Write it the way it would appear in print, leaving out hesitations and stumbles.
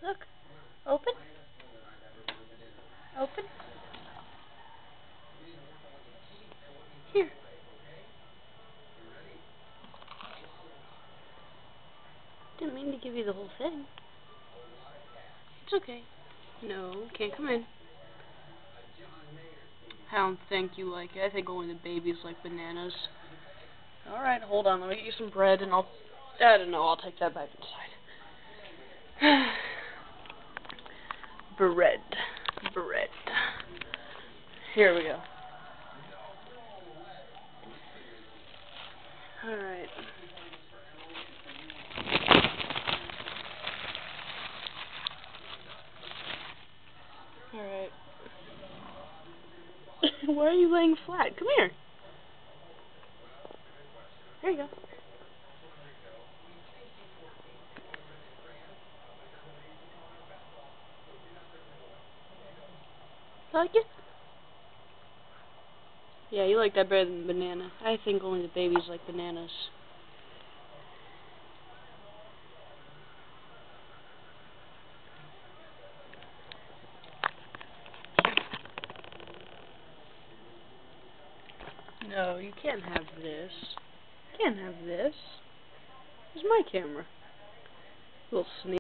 Look. Open. Open. Here. Didn't mean to give you the whole thing. It's okay. No, can't come in. I don't think you like it. I think only the babies like bananas. Alright, hold on. Let me get you some bread and I don't know. I'll take that back inside. Bread. Bread. Here we go. Alright. Alright. Why are you laying flat? Come here. There you go. Like it? Yeah, you like that better than banana. I think only the babies like bananas. No, you can't have this. You can't have this. This is my camera. Little sneak.